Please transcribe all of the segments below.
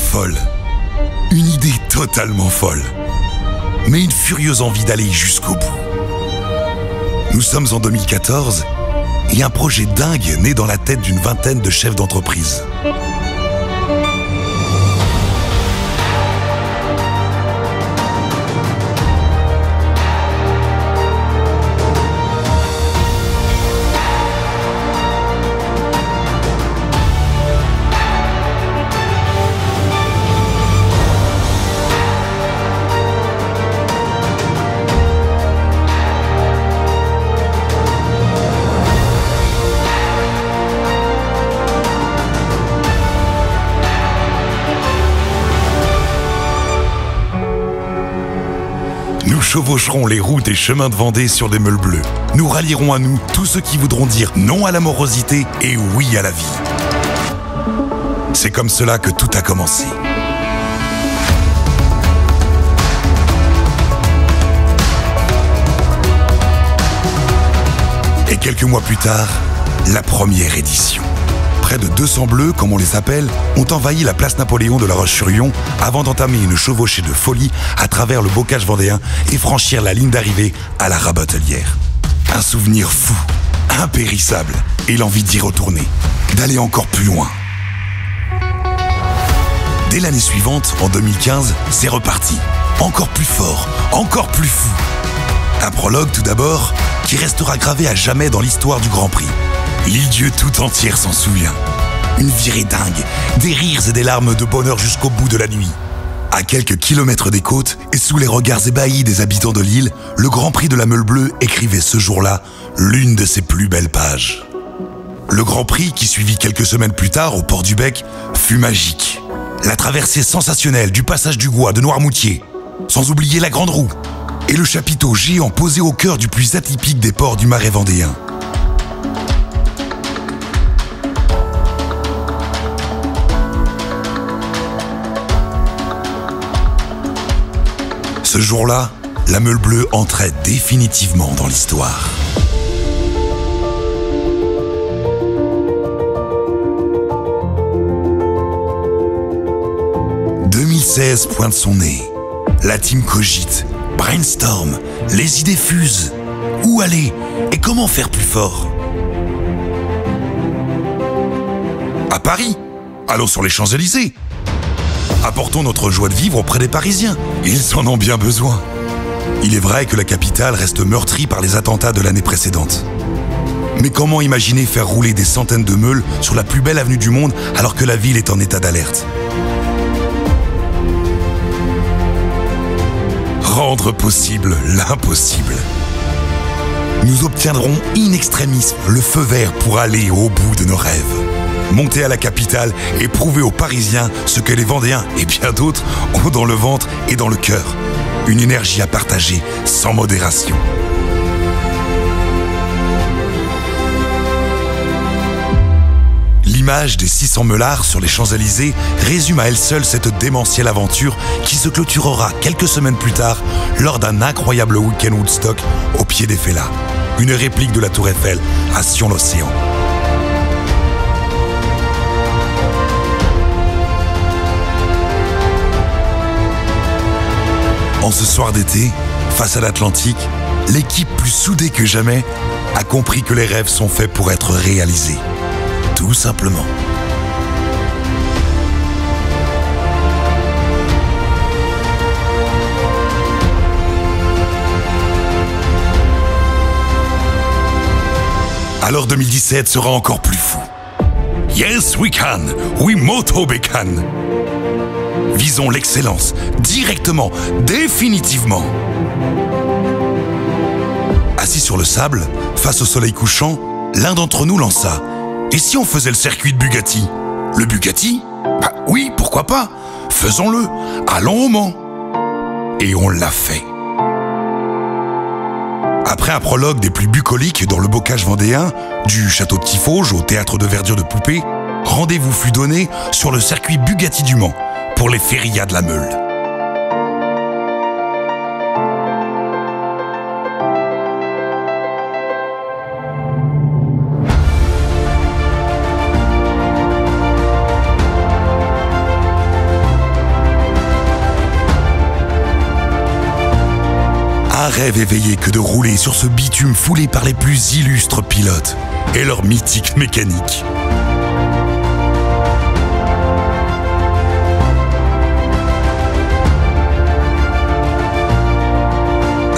folle. Une idée totalement folle. Mais une furieuse envie d'aller jusqu'au bout. Nous sommes en 2014 et un projet dingue naît dans la tête d'une vingtaine de chefs d'entreprise. Nous chevaucherons les routes et chemins de Vendée sur des meules bleues. Nous rallierons à nous tous ceux qui voudront dire non à la morosité et oui à la vie. C'est comme cela que tout a commencé. Et quelques mois plus tard, la première édition. Près de 200 bleus, comme on les appelle, ont envahi la place Napoléon de La Roche-sur-Yon avant d'entamer une chevauchée de folie à travers le bocage vendéen et franchir la ligne d'arrivée à la Rabatelière. Un souvenir fou, impérissable, et l'envie d'y retourner, d'aller encore plus loin. Dès l'année suivante, en 2015, c'est reparti. Encore plus fort, encore plus fou. Un prologue tout d'abord, qui restera gravé à jamais dans l'histoire du Grand Prix. L'île-dieu tout entière s'en souvient. Une virée dingue, des rires et des larmes de bonheur jusqu'au bout de la nuit. À quelques kilomètres des côtes et sous les regards ébahis des habitants de l'île, le Grand Prix de la Meule Bleue écrivait ce jour-là l'une de ses plus belles pages. Le Grand Prix, qui suivit quelques semaines plus tard au port du Bec, fut magique. La traversée sensationnelle du passage du Gois de Noirmoutier, sans oublier la Grande Roue, et le chapiteau géant posé au cœur du plus atypique des ports du Marais vendéen. Ce jour-là, la Meule Bleue entrait définitivement dans l'histoire. « 2016 pointe son nez. La team cogite, brainstorm, les idées fusent. Où aller et comment faire plus fort? À Paris, allons sur les Champs-Élysées. Apportons notre joie de vivre auprès des Parisiens. Ils en ont bien besoin. Il est vrai que la capitale reste meurtrie par les attentats de l'année précédente. Mais comment imaginer faire rouler des centaines de meules sur la plus belle avenue du monde alors que la ville est en état d'alerte? Rendre possible l'impossible. Nous obtiendrons in extremis le feu vert pour aller au bout de nos rêves. Monter à la capitale et prouver aux Parisiens ce que les Vendéens et bien d'autres ont dans le ventre et dans le cœur. Une énergie à partager sans modération. L'image des 600 meulards sur les Champs-Élysées résume à elle seule cette démentielle aventure qui se clôturera quelques semaines plus tard lors d'un incroyable week-end Woodstock au pied des Fellahs. Une réplique de la Tour Eiffel à Sion-l'Océan. En ce soir d'été, face à l'Atlantique, l'équipe plus soudée que jamais a compris que les rêves sont faits pour être réalisés. Tout simplement. Alors 2017 sera encore plus fou. Yes we can, we moto be can. Visons l'excellence, directement, définitivement. Assis sur le sable, face au soleil couchant, l'un d'entre nous lança « Et si on faisait le circuit de Bugatti ?» Le Bugatti ? Bah oui, pourquoi pas ? Faisons-le, allons au Mans. Et on l'a fait. Après un prologue des plus bucoliques dans le bocage vendéen, du château de Tiffauges au théâtre de verdure de Poupée, rendez-vous fut donné sur le circuit Bugatti du Mans pour les férias de la Meule. rêve éveillé que de rouler sur ce bitume foulé par les plus illustres pilotes et leur mythique mécanique.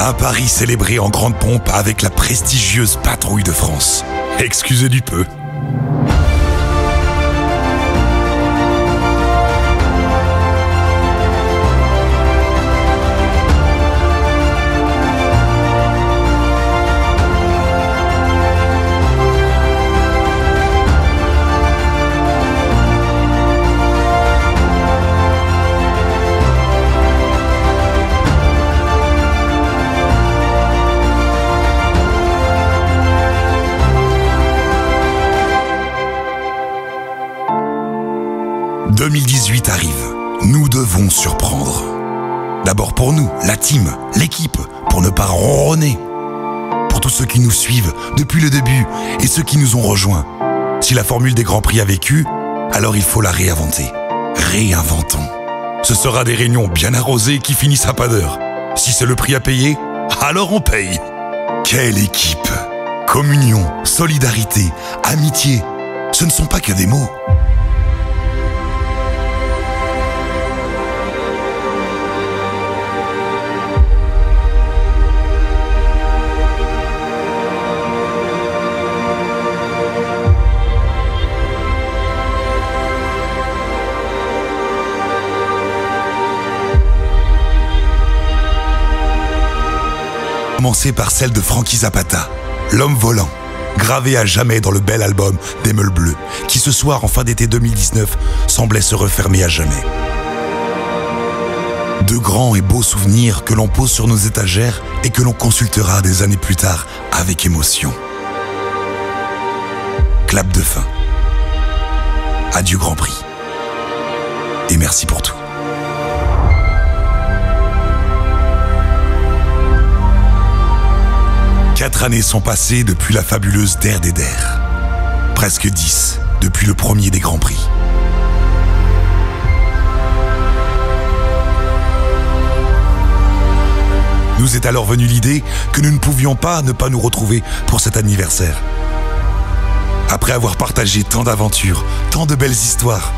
Un Paris célébré en grande pompe avec la prestigieuse Patrouille de France. Excusez du peu. « 2018 arrive. Nous devons surprendre. D'abord pour nous, la team, l'équipe, pour ne pas ronronner. Pour tous ceux qui nous suivent depuis le début et ceux qui nous ont rejoints. Si la formule des Grands Prix a vécu, alors il faut la réinventer. Réinventons. Ce sera des réunions bien arrosées qui finissent à pas d'heure. Si c'est le prix à payer, alors on paye. Quelle équipe! Communion, solidarité, amitié, ce ne sont pas que des mots. Commencer par celle de Frankie Zapata, l'homme volant, gravé à jamais dans le bel album des Meules Bleues, qui ce soir en fin d'été 2019 semblait se refermer à jamais. De grands et beaux souvenirs que l'on pose sur nos étagères et que l'on consultera des années plus tard avec émotion. Clap de fin. Adieu Grand Prix. Et merci pour tout. Quatre années sont passées depuis la fabuleuse Der des Der. Presque 10 depuis le premier des Grands Prix. Nous est alors venue l'idée que nous ne pouvions pas ne pas nous retrouver pour cet anniversaire. Après avoir partagé tant d'aventures, tant de belles histoires,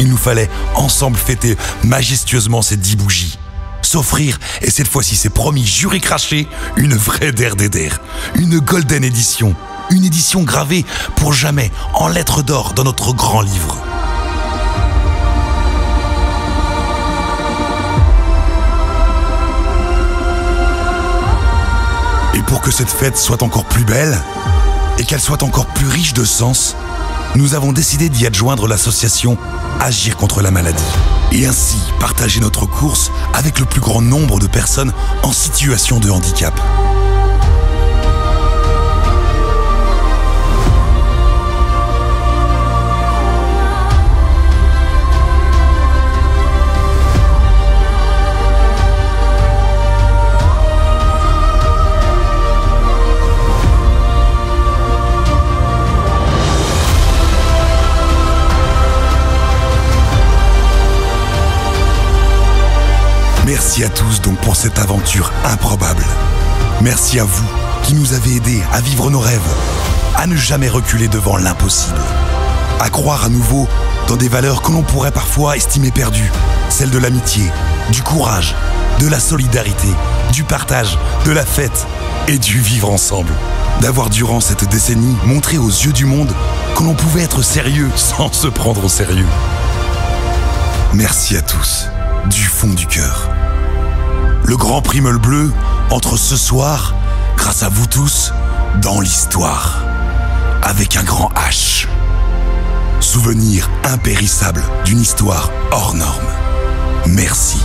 il nous fallait ensemble fêter majestueusement ces 10 bougies. S'offrir, et cette fois-ci c'est promis, juré craché, une vraie Der des Der, une golden édition, une édition gravée pour jamais en lettres d'or dans notre grand livre. Et pour que cette fête soit encore plus belle, et qu'elle soit encore plus riche de sens, nous avons décidé d'y adjoindre l'association Agir contre la maladie. Et ainsi partager notre course avec le plus grand nombre de personnes en situation de handicap. Merci à tous donc pour cette aventure improbable. Merci à vous qui nous avez aidés à vivre nos rêves, à ne jamais reculer devant l'impossible, à croire à nouveau dans des valeurs que l'on pourrait parfois estimer perdues, celles de l'amitié, du courage, de la solidarité, du partage, de la fête et du vivre ensemble. D'avoir durant cette décennie montré aux yeux du monde que l'on pouvait être sérieux sans se prendre au sérieux. Merci à tous, du fond du cœur. Le Grand Prix Meules Bleues entre ce soir, grâce à vous tous, dans l'histoire, avec un grand H. Souvenir impérissable d'une histoire hors norme. Merci.